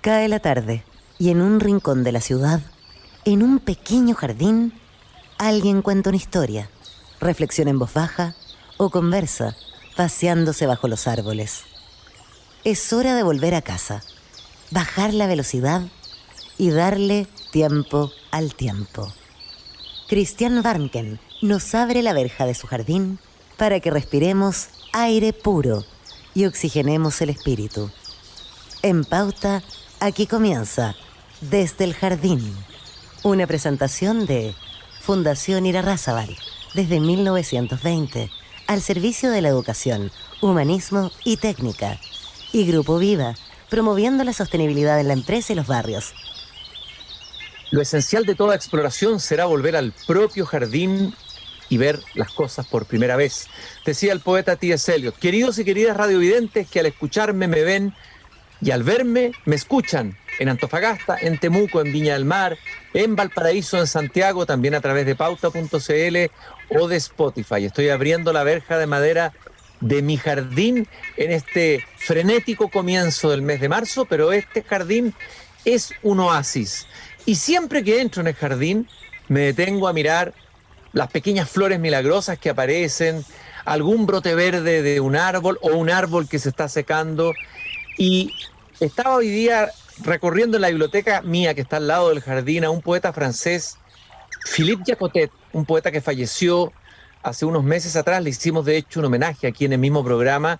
Cae la tarde y en un rincón de la ciudad, en un pequeño jardín, alguien cuenta una historia, reflexiona en voz baja o conversa, paseándose bajo los árboles. Es hora de volver a casa, bajar la velocidad y darle tiempo al tiempo. Christian Warnken nos abre la verja de su jardín para que respiremos aire puro y oxigenemos el espíritu. En Pauta, aquí comienza Desde el Jardín, una presentación de Fundación Irarrázaval, desde 1920, al servicio de la educación, humanismo y técnica, y Grupo Viva, promoviendo la sostenibilidad en la empresa y los barrios. Lo esencial de toda exploración será volver al propio jardín y ver las cosas por primera vez, decía el poeta T.S. Eliot. Queridos y queridas radiovidentes que al escucharme me ven y al verme me escuchan en Antofagasta, en Temuco, en Viña del Mar, en Valparaíso, en Santiago, también a través de pauta.cl o de Spotify. Estoy abriendo la verja de madera de mi jardín en este frenético comienzo del mes de marzo, pero este jardín es un oasis. Y siempre que entro en el jardín me detengo a mirar las pequeñas flores milagrosas que aparecen, algún brote verde de un árbol o un árbol que se está secando. Y estaba hoy día recorriendo en la biblioteca mía, que está al lado del jardín, a un poeta francés, Philippe Jacotet, un poeta que falleció hace unos meses atrás. Le hicimos de hecho un homenaje aquí en el mismo programa.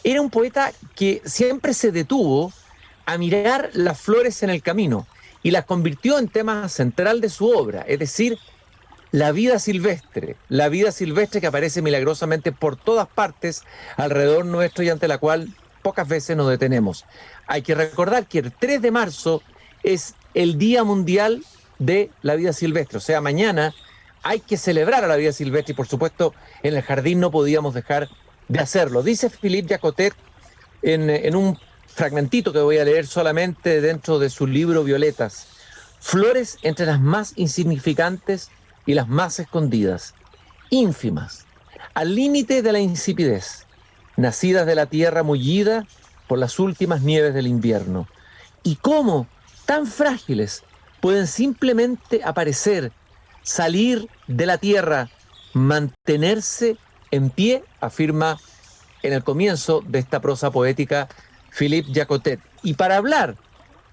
Era un poeta que siempre se detuvo a mirar las flores en el camino y las convirtió en tema central de su obra, es decir, la vida silvestre que aparece milagrosamente por todas partes alrededor nuestro y ante la cual pocas veces nos detenemos. Hay que recordar que el 3 de marzo es el Día Mundial de la Vida Silvestre, o sea, mañana hay que celebrar a la vida silvestre y por supuesto en el jardín no podíamos dejar de hacerlo. Dice Philippe Jacotet en un fragmentito que voy a leer solamente dentro de su libro Violetas: flores entre las más insignificantes y las más escondidas, ínfimas, al límite de la insipidez, nacidas de la tierra mullida por las últimas nieves del invierno. Y cómo, tan frágiles, pueden simplemente aparecer, salir de la tierra, mantenerse en pie, afirma en el comienzo de esta prosa poética Philippe Jacotet. Y para hablar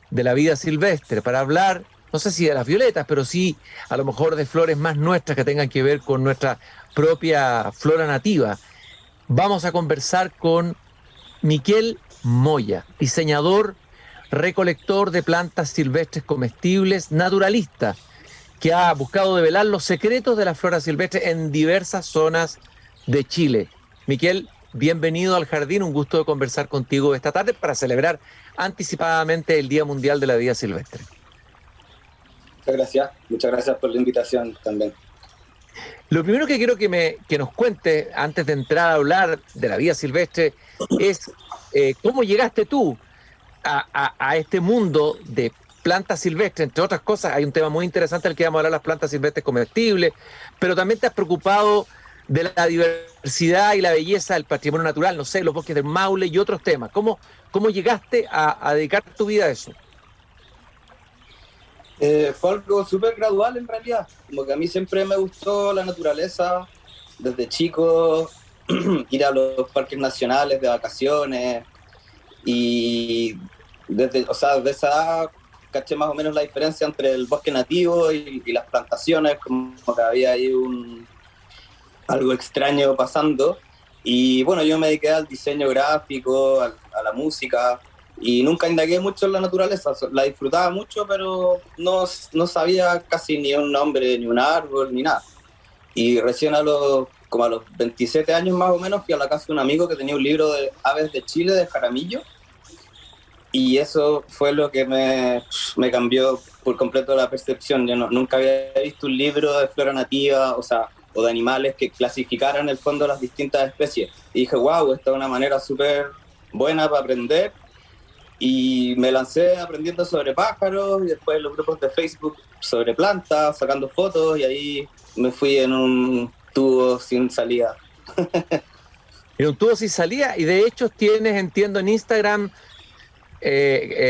de la vida silvestre, para hablar, no sé si de las violetas, pero sí a lo mejor de flores más nuestras que tengan que ver con nuestra propia flora nativa, vamos a conversar con Miquel Moya, diseñador, recolector de plantas silvestres comestibles, naturalista, que ha buscado develar los secretos de la flora silvestre en diversas zonas de Chile. Miquel, bienvenido al jardín, un gusto de conversar contigo esta tarde para celebrar anticipadamente el Día Mundial de la Vida Silvestre. Muchas gracias por la invitación también. Lo primero que quiero que nos cuente, antes de entrar a hablar de la vida silvestre, es cómo llegaste tú a este mundo de plantas silvestres. Entre otras cosas, hay un tema muy interesante del que vamos a hablar, las plantas silvestres comestibles, pero también te has preocupado de la diversidad y la belleza del patrimonio natural, no sé, los bosques del Maule y otros temas. ¿Cómo llegaste a dedicar tu vida a eso? Fue algo súper gradual en realidad, como que a mí siempre me gustó la naturaleza, desde chico, ir a los parques nacionales de vacaciones, y desde esa edad caché más o menos la diferencia entre el bosque nativo y las plantaciones, como que había ahí algo extraño pasando, y bueno, yo me dediqué al diseño gráfico, a la música, y nunca indagué mucho en la naturaleza, la disfrutaba mucho, pero no sabía casi ni un nombre, ni un árbol, ni nada. Y recién como a los 27 años más o menos, fui a la casa de un amigo que tenía un libro de aves de Chile, de Jaramillo, y eso fue lo que me cambió por completo la percepción. Yo nunca había visto un libro de flora nativa, o de animales que clasificaran en el fondo las distintas especies. Y dije, wow, esta es una manera súper buena para aprender. Y me lancé aprendiendo sobre pájaros y después en los grupos de Facebook sobre plantas, sacando fotos, y ahí me fui en un tubo sin salida. En un tubo sin salida, y de hecho tienes, entiendo, en Instagram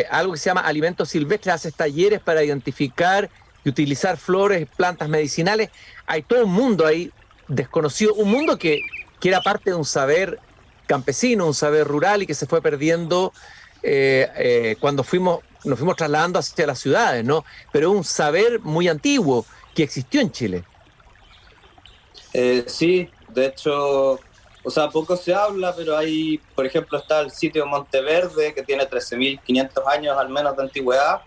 algo que se llama alimentos silvestres, haces talleres para identificar y utilizar flores, plantas medicinales. Hay todo un mundo ahí desconocido, un mundo que era parte de un saber campesino, un saber rural y que se fue perdiendo cuando nos fuimos trasladando hacia las ciudades, ¿no? Pero un saber muy antiguo que existió en Chile. Sí, de hecho, o sea, poco se habla, pero hay, por ejemplo, está el sitio Monteverde, que tiene 13.500 años al menos de antigüedad,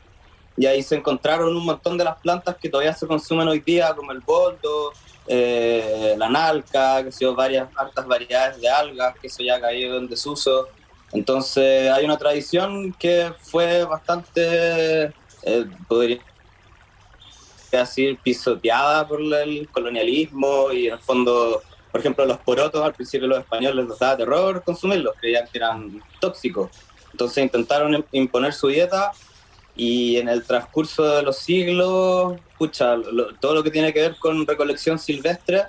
y ahí se encontraron un montón de las plantas que todavía se consumen hoy día, como el boldo, la nalca, que son hartas variedades de algas, que eso ya ha caído en desuso. Entonces hay una tradición que fue bastante, podría decir, pisoteada por el colonialismo y en el fondo, por ejemplo, los porotos al principio los españoles les daba terror consumirlos, creían que eran tóxicos. Entonces intentaron imponer su dieta y en el transcurso de los siglos, todo lo que tiene que ver con recolección silvestre,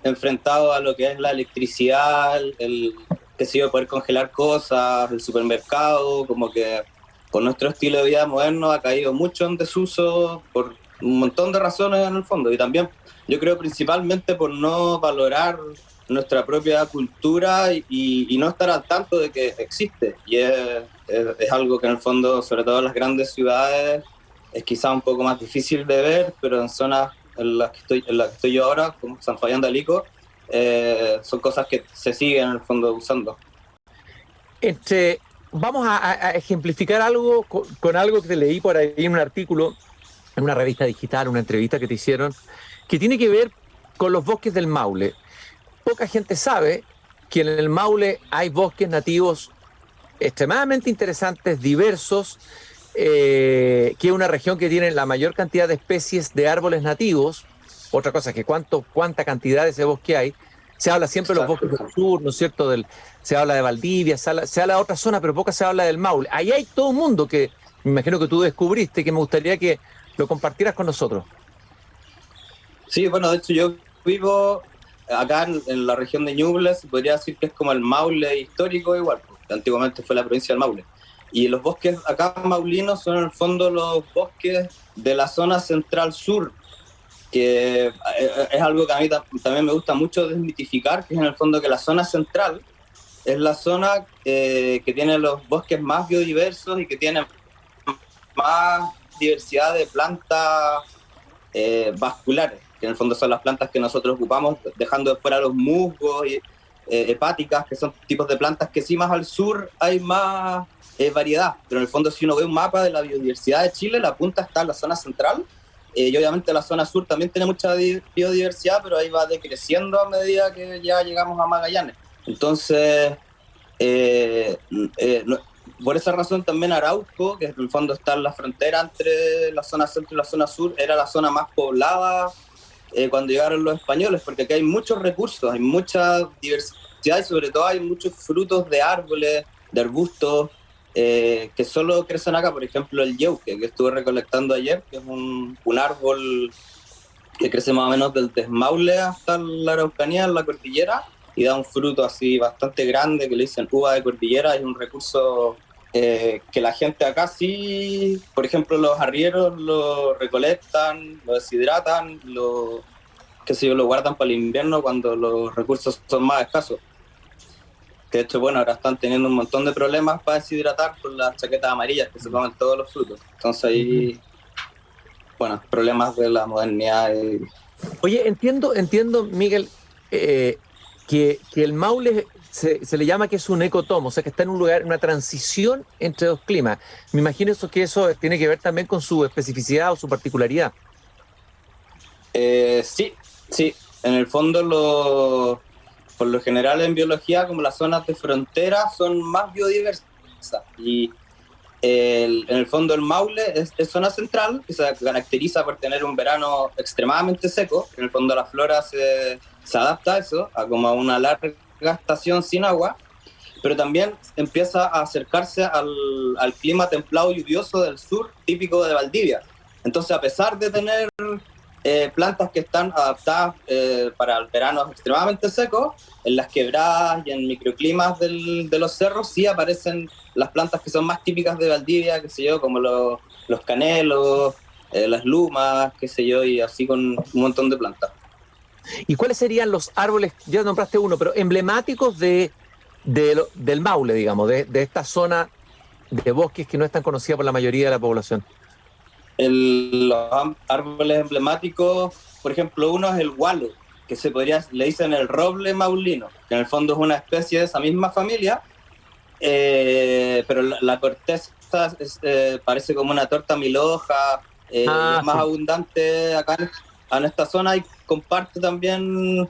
enfrentado a lo que es la electricidad, el que se iba a poder congelar cosas, el supermercado, como que con nuestro estilo de vida moderno ha caído mucho en desuso por un montón de razones en el fondo, y también yo creo principalmente por no valorar nuestra propia cultura y no estar al tanto de que existe, y es algo que en el fondo, sobre todo en las grandes ciudades, es quizá un poco más difícil de ver, pero en zonas en las que estoy yo ahora, como San Fabián de Alico, son cosas que se siguen en el fondo usando. Vamos a ejemplificar algo con algo que te leí por ahí en un artículo, en una revista digital, una entrevista que te hicieron, que tiene que ver con los bosques del Maule. Poca gente sabe que en el Maule hay bosques nativos extremadamente interesantes, diversos, que es una región que tiene la mayor cantidad de especies de árboles nativos. Otra cosa es que cuánta cantidad de ese bosque hay. Se habla siempre de los bosques del sur, ¿no es cierto? Se habla de Valdivia, se habla de otra zona, pero poca se habla del Maule. Ahí hay todo un mundo que me imagino que tú descubriste, que me gustaría que lo compartieras con nosotros. Sí, bueno, de hecho yo vivo acá en la región de Ñuble, se podría decir que es como el Maule histórico igual, porque antiguamente fue la provincia del Maule. Y los bosques acá maulinos son en el fondo los bosques de la zona central sur, que es algo que a mí también me gusta mucho desmitificar, que es en el fondo que la zona central es la zona que tiene los bosques más biodiversos y que tiene más diversidad de plantas vasculares, que en el fondo son las plantas que nosotros ocupamos, dejando de fuera los musgos y hepáticas, que son tipos de plantas que sí más al sur hay más variedad, pero en el fondo si uno ve un mapa de la biodiversidad de Chile, la punta está en la zona central, y obviamente la zona sur también tiene mucha biodiversidad, pero ahí va decreciendo a medida que ya llegamos a Magallanes. Entonces, por esa razón también Arauco, que en el fondo está en la frontera entre la zona centro y la zona sur, era la zona más poblada cuando llegaron los españoles, porque aquí hay muchos recursos, hay mucha diversidad y sobre todo hay muchos frutos de árboles, de arbustos, que solo crecen acá. Por ejemplo, el yeuque, que estuve recolectando ayer, que es un árbol que crece más o menos del Maule hasta la Araucanía, en la cordillera, y da un fruto así bastante grande que le dicen uva de cordillera. Es un recurso que la gente acá sí, por ejemplo, los arrieros lo recolectan, lo deshidratan, lo guardan para el invierno cuando los recursos son más escasos. Que de hecho, bueno, ahora están teniendo un montón de problemas para deshidratar por las chaquetas amarillas que se comen todos los frutos. Entonces ahí, bueno, problemas de la modernidad. Oye, entiendo, Miguel, que el Maule se le llama que es un ecotomo, o sea que está en un lugar, una transición entre dos climas. Me imagino que eso tiene que ver también con su especificidad o su particularidad. Sí. En el fondo por lo general en biología, como las zonas de frontera son más biodiversas, y en el fondo el Maule es zona central, que se caracteriza por tener un verano extremadamente seco. En el fondo la flora se adapta a eso, a como a una larga estación sin agua, pero también empieza a acercarse al clima templado lluvioso del sur, típico de Valdivia. Entonces, a pesar de tener plantas que están adaptadas para veranos extremadamente secos. En las quebradas y en microclimas de los cerros sí aparecen las plantas que son más típicas de Valdivia, qué sé yo, como los canelos, las lumas, qué sé yo, y así con un montón de plantas. ¿Y cuáles serían los árboles, ya nombraste uno, pero emblemáticos del Maule, digamos, de esta zona de bosques que no es tan conocida por la mayoría de la población? Los árboles emblemáticos, por ejemplo, uno es el gualo, que le dicen el roble maulino, que en el fondo es una especie de esa misma familia, pero la corteza parece como una torta mil hojas, es más sí. abundante acá en esta zona, y comparte también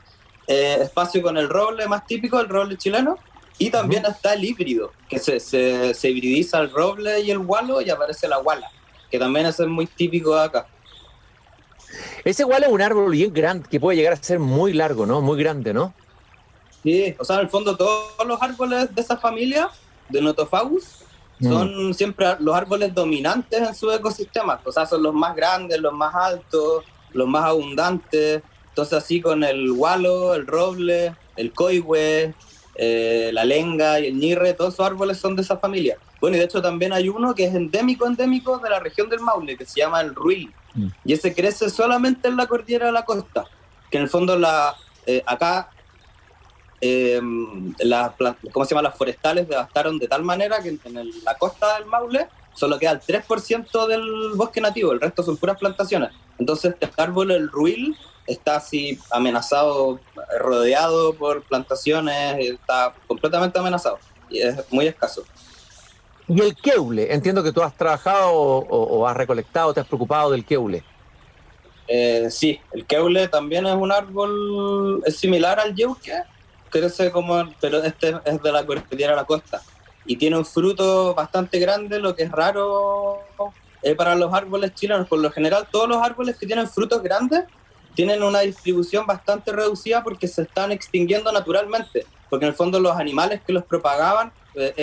espacio con el roble más típico, el roble chileno, y también está el híbrido, que se hibridiza el roble y el gualo y aparece la guala, que también es muy típico de acá. Ese igual es un árbol bien grande, que puede llegar a ser muy largo, ¿no? Muy grande, ¿no? Sí, o sea, en el fondo todos los árboles de esa familia, de Nothofagus, son siempre los árboles dominantes en su ecosistema. O sea, son los más grandes, los más altos, los más abundantes. Entonces así con el gualo, el roble, el coihue, la lenga y el ñirre, todos esos árboles son de esa familia. Bueno, y de hecho también hay uno que es endémico de la región del Maule, que se llama el ruil. Y ese crece solamente en la cordillera de la costa, que en el fondo acá las forestales devastaron de tal manera que en la costa del Maule solo queda el 3% del bosque nativo, el resto son puras plantaciones. Entonces este árbol, el ruil, está así amenazado, rodeado por plantaciones, está completamente amenazado y es muy escaso. Y el queule, entiendo que tú has trabajado o has recolectado, te has preocupado del queule. Sí, el queule también es un árbol, es similar al yeuque, pero este es de la cordillera a la costa y tiene un fruto bastante grande, lo que es raro para los árboles chilenos. Por lo general, todos los árboles que tienen frutos grandes tienen una distribución bastante reducida porque se están extinguiendo naturalmente, porque en el fondo los animales que los propagaban,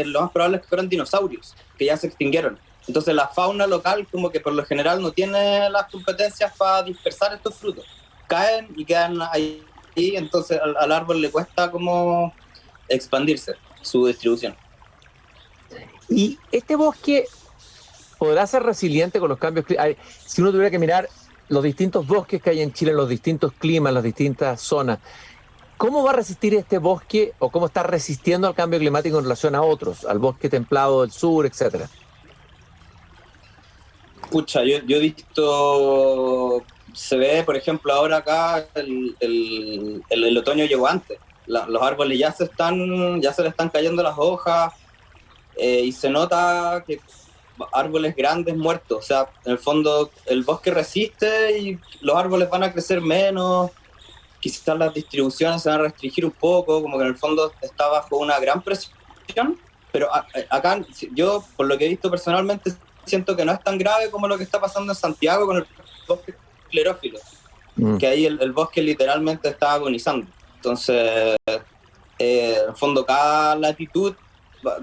lo más probable es que fueran dinosaurios, que ya se extinguieron. Entonces la fauna local como que por lo general no tiene las competencias para dispersar estos frutos. Caen y quedan ahí, entonces al árbol le cuesta como expandirse su distribución. ¿Y este bosque podrá ser resiliente con los cambios climáticos? Si uno tuviera que mirar los distintos bosques que hay en Chile, los distintos climas, las distintas zonas, ¿cómo va a resistir este bosque o cómo está resistiendo al cambio climático en relación a otros, al bosque templado del sur, etcétera? Pucha, yo he visto, se ve por ejemplo ahora acá el otoño llegó antes, los árboles ya se le están cayendo las hojas y se nota que árboles grandes muertos, o sea, en el fondo el bosque resiste y los árboles van a crecer menos, quizás las distribuciones se van a restringir un poco, como que en el fondo está bajo una gran presión, pero acá yo, por lo que he visto personalmente, siento que no es tan grave como lo que está pasando en Santiago con el bosque esclerófilo, que ahí el bosque literalmente está agonizando. Entonces, en el fondo, cada latitud va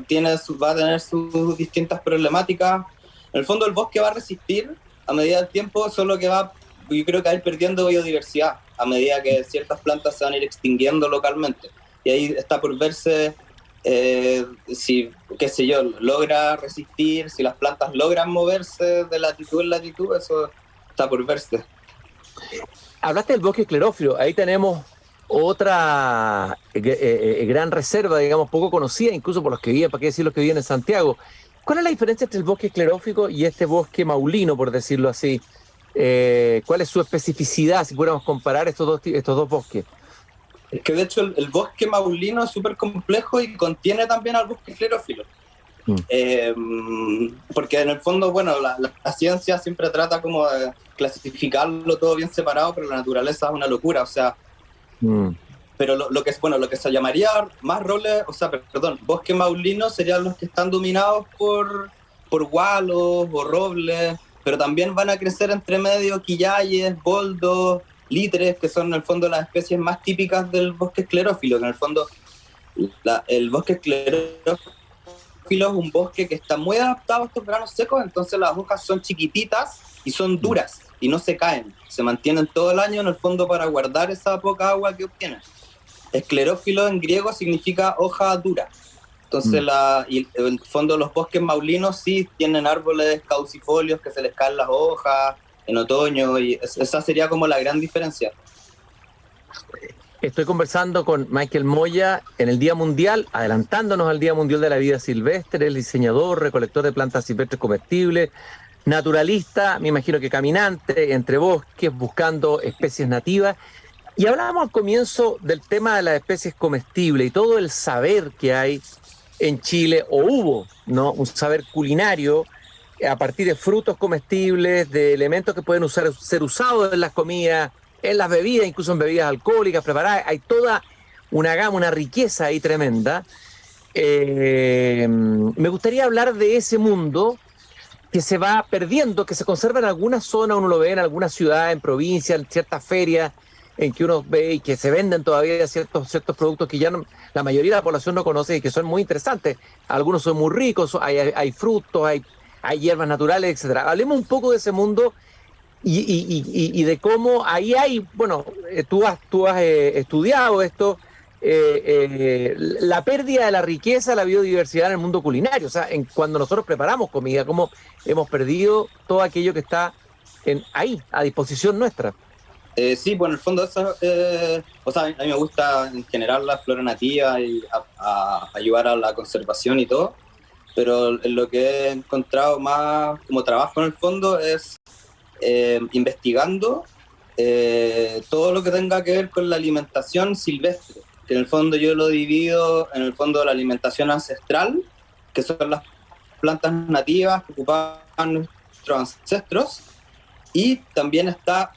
a tener sus distintas problemáticas. En el fondo, el bosque va a resistir a medida del tiempo, solo que yo creo que va a ir perdiendo biodiversidad a medida que ciertas plantas se van a ir extinguiendo localmente. Y ahí está por verse si, qué sé yo, logra resistir, si las plantas logran moverse de latitud en latitud, eso está por verse. Hablaste del bosque esclerófilo, ahí tenemos otra gran reserva, digamos, poco conocida, incluso por los que viven, para qué decir los que viven en Santiago. ¿Cuál es la diferencia entre el bosque esclerófico y este bosque maulino, por decirlo así? ¿Cuál es su especificidad, si pudiéramos comparar estos dos bosques? Es que de hecho el bosque maulino es súper complejo y contiene también al bosque esclerófilo. Porque en el fondo, bueno, la ciencia siempre trata como de clasificarlo todo bien separado, pero la naturaleza es una locura, o sea, pero lo que se llamaría más roble, o sea, perdón, bosque maulino serían los que están dominados por gualos o robles, pero también van a crecer entre medio quillayes, boldos, litres, que son en el fondo las especies más típicas del bosque esclerófilo, que en el fondo el bosque esclerófilo es un bosque que está muy adaptado a estos veranos secos, entonces las hojas son chiquititas y son duras, y no se caen, se mantienen todo el año en el fondo para guardar esa poca agua que obtienen. Esclerófilo en griego significa hoja dura. Entonces, y en el fondo los bosques maulinos sí tienen árboles caducifolios que se les caen las hojas en otoño, y esa sería como la gran diferencia. Estoy conversando con Michael Moya en el Día Mundial, adelantándonos al Día Mundial de la Vida Silvestre, el diseñador, recolector de plantas silvestres comestibles, naturalista, me imagino que caminante entre bosques, buscando especies nativas. Y hablábamos al comienzo del tema de las especies comestibles y todo el saber que hay en Chile, o hubo, ¿no? Un saber culinario a partir de frutos comestibles, de elementos que pueden ser usados en las comidas, en las bebidas, incluso en bebidas alcohólicas preparadas. Hay toda una gama, una riqueza ahí tremenda. Me gustaría hablar de ese mundo que se va perdiendo, que se conserva en algunas zonas, uno lo ve en algunas ciudades, en provincias, en ciertas ferias, en que uno ve y que se venden todavía ciertos productos que ya la mayoría de la población no conoce y que son muy interesantes. Algunos son muy ricos, hay frutos, hay hierbas naturales, etcétera. Hablemos un poco de ese mundo y de cómo ahí hay, bueno, tú has estudiado esto, la pérdida de la riqueza, la biodiversidad en el mundo culinario. O sea, cuando nosotros preparamos comida, cómo hemos perdido todo aquello que está ahí, a disposición nuestra. Sí, bueno, en el fondo eso, o sea, a mí me gusta en general la flora nativa y a ayudar a la conservación y todo, pero lo que he encontrado más como trabajo en el fondo es investigando todo lo que tenga que ver con la alimentación silvestre, que en el fondo yo lo divido en el fondo de la alimentación ancestral, que son las plantas nativas que ocupaban nuestros ancestros, y también está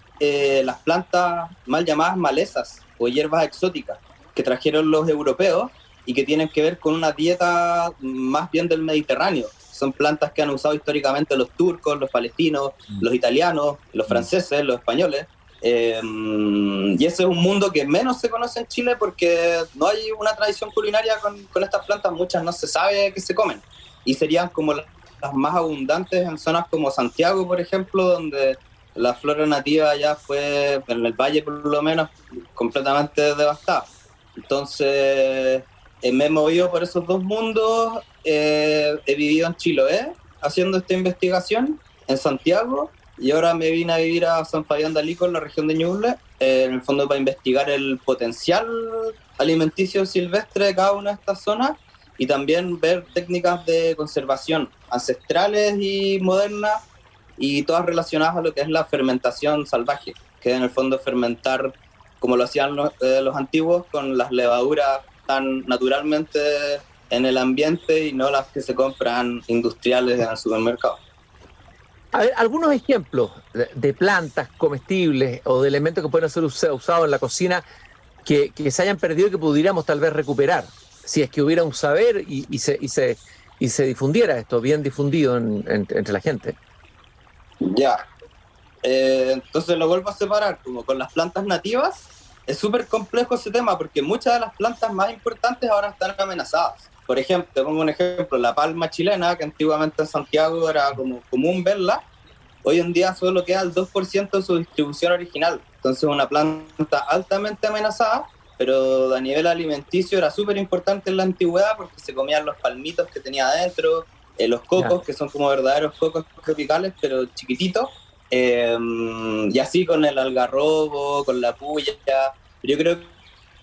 las plantas mal llamadas malezas o hierbas exóticas que trajeron los europeos y que tienen que ver con una dieta más bien del Mediterráneo. Son plantas que han usado históricamente los turcos, los palestinos, los italianos, los franceses, los españoles. Y ese es un mundo que menos se conoce en Chile porque no hay una tradición culinaria con estas plantas. Muchas no se sabe que se comen. Y serían como las más abundantes en zonas como Santiago, por ejemplo, donde la flora nativa ya fue, en el valle por lo menos, completamente devastada. Entonces, me he movido por esos dos mundos. He vivido en Chiloé haciendo esta investigación, en Santiago, y ahora me vine a vivir a San Fabián de Alico, en la región de Ñuble, en el fondo para investigar el potencial alimenticio silvestre de cada una de estas zonas y también ver técnicas de conservación ancestrales y modernas, y todas relacionadas a lo que es la fermentación salvaje, que es en el fondo fermentar como lo hacían los antiguos, con las levaduras tan naturalmente en el ambiente y no las que se compran industriales en el supermercado. A ver, algunos ejemplos de plantas comestibles o de elementos que pueden ser usados en la cocina que se hayan perdido y que pudiéramos tal vez recuperar, si es que hubiera un saber y se difundiera esto, bien difundido entre la gente. Ya, entonces lo vuelvo a separar, como con las plantas nativas. Es súper complejo ese tema porque muchas de las plantas más importantes ahora están amenazadas. Por ejemplo, te pongo un ejemplo, la palma chilena, que antiguamente en Santiago era como común verla, hoy en día solo queda el 2% de su distribución original. Entonces es una planta altamente amenazada, pero a nivel alimenticio era súper importante en la antigüedad porque se comían los palmitos que tenía adentro, los cocos, que son como verdaderos cocos tropicales, pero chiquititos, y así con el algarrobo, con la puya. Yo creo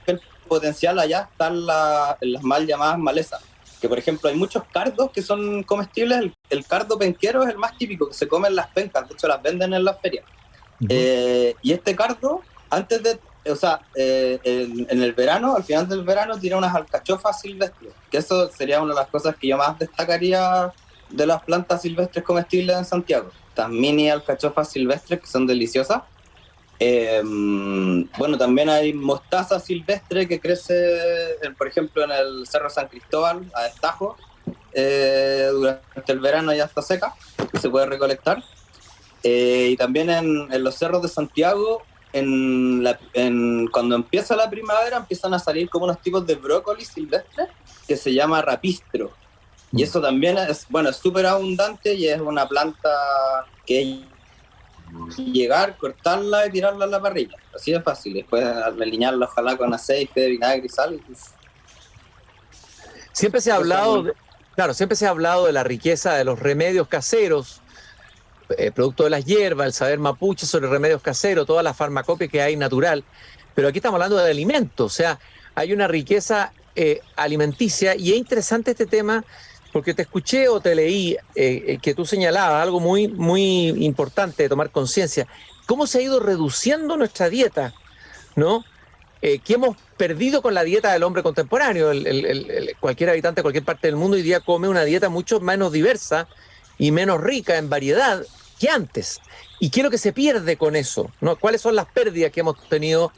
que el potencial allá está en las mal llamadas malezas, que por ejemplo hay muchos cardos que son comestibles. El cardo penquero es el más típico, que se comen las pencas, de hecho las venden en las ferias. Y este cardo, antes de, o sea, en el verano, al final del verano, tira unas alcachofas silvestres, que eso sería una de las cosas que yo más destacaría de las plantas silvestres comestibles en Santiago. Estas mini alcachofas silvestres que son deliciosas. Bueno, también hay mostaza silvestre que crece, por ejemplo, en el Cerro San Cristóbal, a destajo. Durante el verano ya está seca, se puede recolectar. Y también en los cerros de Santiago, cuando empieza la primavera, empiezan a salir como unos tipos de brócoli silvestre que se llama rapistro. Y eso también es súper abundante y es una planta que llegar, cortarla y tirarla a la parrilla. Así de fácil. Después alinearla ojalá con aceite, vinagre y sal. Siempre se ha hablado, claro, siempre se ha hablado de la riqueza de los remedios caseros, producto de las hierbas, el saber mapuche sobre remedios caseros, toda la farmacopea que hay natural. Pero aquí estamos hablando de alimentos, o sea, hay una riqueza alimenticia, y es interesante este tema porque te escuché o te leí que tú señalabas algo muy, muy importante de tomar conciencia. ¿Cómo se ha ido reduciendo nuestra dieta, ¿no? Que hemos perdido con la dieta del hombre contemporáneo. Cualquier habitante de cualquier parte del mundo hoy día come una dieta mucho menos diversa y menos rica en variedad que antes. ¿Y qué es lo que se pierde con eso, ¿no? ¿Cuáles son las pérdidas que hemos tenido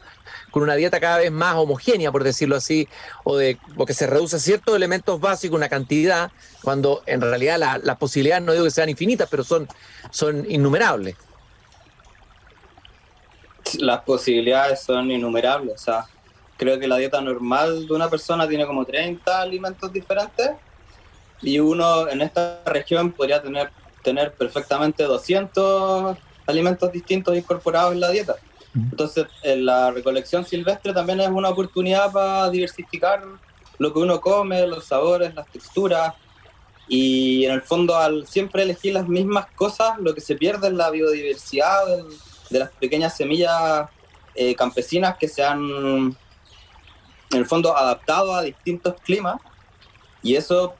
con una dieta cada vez más homogénea, por decirlo así, porque se reduce ciertos elementos básicos, una cantidad, cuando en realidad las posibilidades no digo que sean infinitas, pero son innumerables? Las posibilidades son innumerables. O sea, creo que la dieta normal de una persona tiene como 30 alimentos diferentes y uno en esta región podría tener perfectamente 200 alimentos distintos incorporados en la dieta. Entonces, la recolección silvestre también es una oportunidad para diversificar lo que uno come, los sabores, las texturas, y en el fondo al siempre elegir las mismas cosas, lo que se pierde es la biodiversidad de las pequeñas semillas campesinas que se han, en el fondo, adaptado a distintos climas, y eso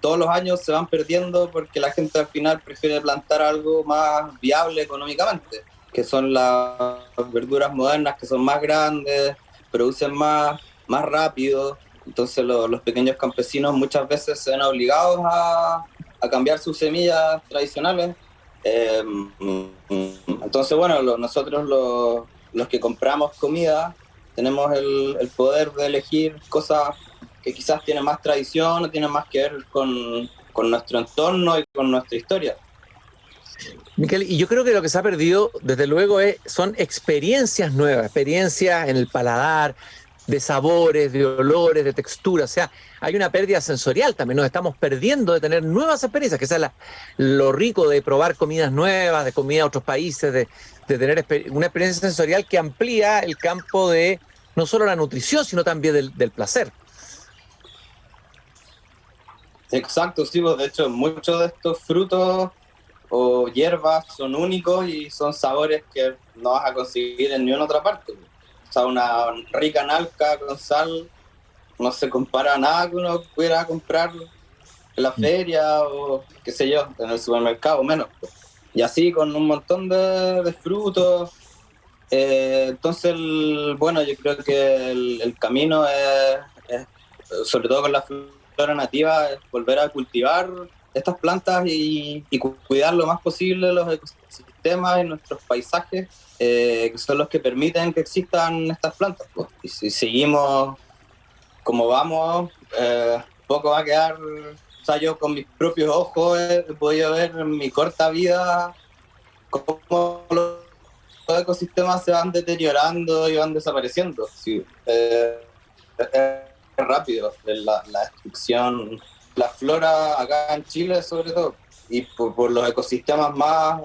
todos los años se van perdiendo porque la gente al final prefiere plantar algo más viable económicamente, que son las verduras modernas, que son más grandes, producen más rápido. Entonces los pequeños campesinos muchas veces se ven obligados a cambiar sus semillas tradicionales. Entonces, bueno, nosotros los que compramos comida tenemos el poder de elegir cosas que quizás tienen más tradición o tienen más que ver con nuestro entorno y con nuestra historia. Miquel, y yo creo que lo que se ha perdido, desde luego, son experiencias nuevas, experiencias en el paladar, de sabores, de olores, de texturas. O sea, hay una pérdida sensorial también. Nos estamos perdiendo de tener nuevas experiencias, que es lo rico de probar comidas nuevas, de comida de otros países, de tener una experiencia sensorial que amplía el campo de no solo la nutrición, sino también del placer. Exacto, sí, pues de hecho muchos de estos frutos o hierbas son únicos y son sabores que no vas a conseguir en ninguna otra parte. O sea, una rica nalca con sal no se compara a nada que uno pudiera comprar en la feria o qué sé yo, en el supermercado menos. Y así con un montón de frutos. Entonces, bueno, yo creo que el camino es, sobre todo con la flora nativa, es volver a cultivar estas plantas y cuidar lo más posible los ecosistemas y nuestros paisajes, que son los que permiten que existan estas plantas. Pues. Y si seguimos como vamos, poco va a quedar. O sea, yo con mis propios ojos he podido ver en mi corta vida cómo los ecosistemas se van deteriorando y van desapareciendo. Sí, es rápido la destrucción. La flora acá en Chile sobre todo, y por los ecosistemas más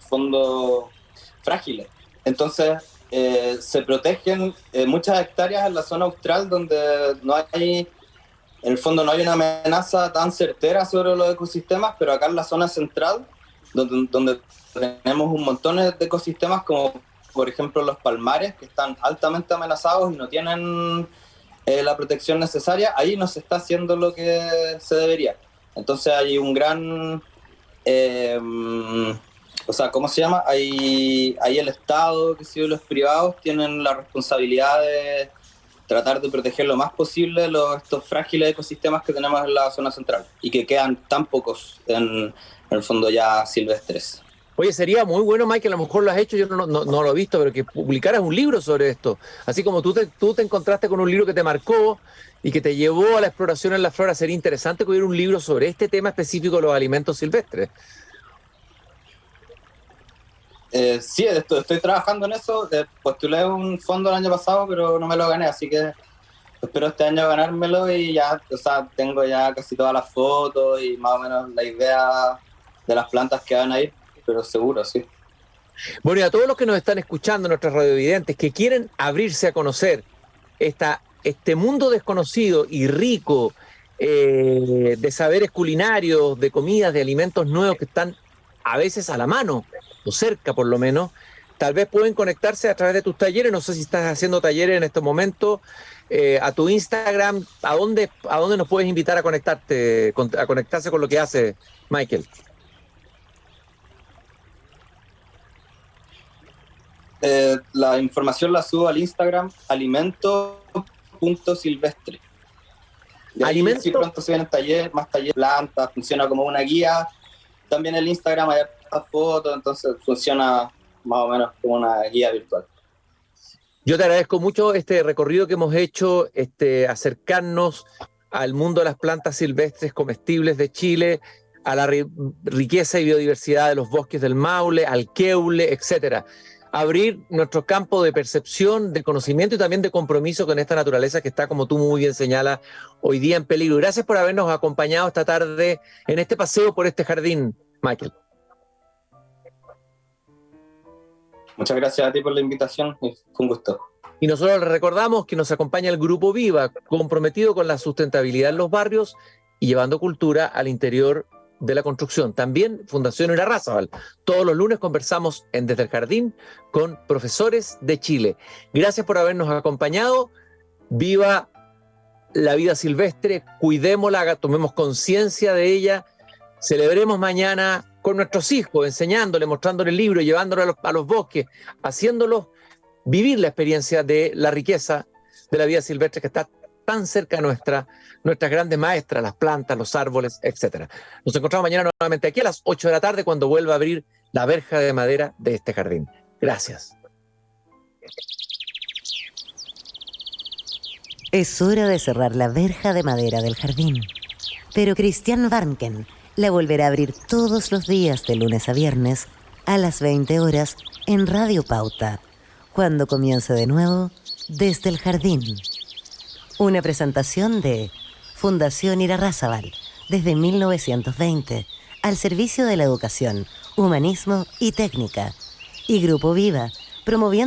fondo frágiles. Entonces se protegen muchas hectáreas en la zona austral donde no hay, en el fondo no hay una amenaza tan certera sobre los ecosistemas, pero acá en la zona central, donde tenemos un montón de ecosistemas como por ejemplo los palmares, que están altamente amenazados y no tienen la protección necesaria, ahí no se está haciendo lo que se debería. Entonces hay un gran, o sea, ¿cómo se llama? Ahí el Estado, que sí, los privados tienen la responsabilidad de tratar de proteger lo más posible estos frágiles ecosistemas que tenemos en la zona central y que quedan tan pocos en el fondo ya silvestres. Oye, sería muy bueno, Mike, a lo mejor lo has hecho, yo no lo he visto, pero que publicaras un libro sobre esto. Así como tú te encontraste con un libro que te marcó y que te llevó a la exploración en la flora, sería interesante que hubiera un libro sobre este tema específico de los alimentos silvestres. Sí, estoy trabajando en eso. Postulé un fondo el año pasado, pero no me lo gané, así que espero este año ganármelo y ya, o sea, tengo ya casi todas las fotos y más o menos la idea de las plantas que van a ir. Pero seguro, sí. Bueno, y a todos los que nos están escuchando, nuestros radiovidentes, que quieren abrirse a conocer este mundo desconocido y rico de saberes culinarios, de comidas, de alimentos nuevos que están a veces a la mano, o cerca por lo menos, tal vez pueden conectarse a través de tus talleres. No sé si estás haciendo talleres en estos momentos, a tu Instagram. ¿A dónde nos puedes invitar a conectarse con lo que hace Michael? La información la subo al Instagram, alimento.silvestre. De ahí Alimento. sí pronto se vienen más talleres, plantas, funciona como una guía. También el Instagram hay fotos, entonces funciona más o menos como una guía virtual. Yo te agradezco mucho este recorrido que hemos hecho, acercarnos al mundo de las plantas silvestres comestibles de Chile, a la riqueza y biodiversidad de los bosques del Maule, al Queule, etcétera. Abrir nuestro campo de percepción, de conocimiento y también de compromiso con esta naturaleza que está, como tú muy bien señalas, hoy día en peligro. Gracias por habernos acompañado esta tarde en este paseo por este jardín, Michael. Muchas gracias a ti por la invitación, fue un gusto. Y nosotros les recordamos que nos acompaña el Grupo Viva, comprometido con la sustentabilidad en los barrios y llevando cultura al interior de la construcción. También Fundación Irarrázaval. Todos los lunes conversamos en Desde el Jardín con profesores de Chile. Gracias por habernos acompañado. Viva la vida silvestre, cuidémosla, tomemos conciencia de ella, celebremos mañana con nuestros hijos, enseñándoles, mostrándoles libros, llevándolos a los bosques, haciéndolos vivir la experiencia de la riqueza de la vida silvestre que está tan cerca nuestras grandes maestras, las plantas, los árboles, etc. Nos encontramos mañana nuevamente aquí a las 8 de la tarde cuando vuelva a abrir la verja de madera de este jardín. Gracias. Es hora de cerrar la verja de madera del jardín. Pero Christian Warnken la volverá a abrir todos los días de lunes a viernes a las 20 horas en Radio Pauta, cuando comience de nuevo Desde el Jardín. Una presentación de Fundación Irarrázaval, desde 1920, al servicio de la educación, humanismo y técnica. Y Grupo Viva, promoviendo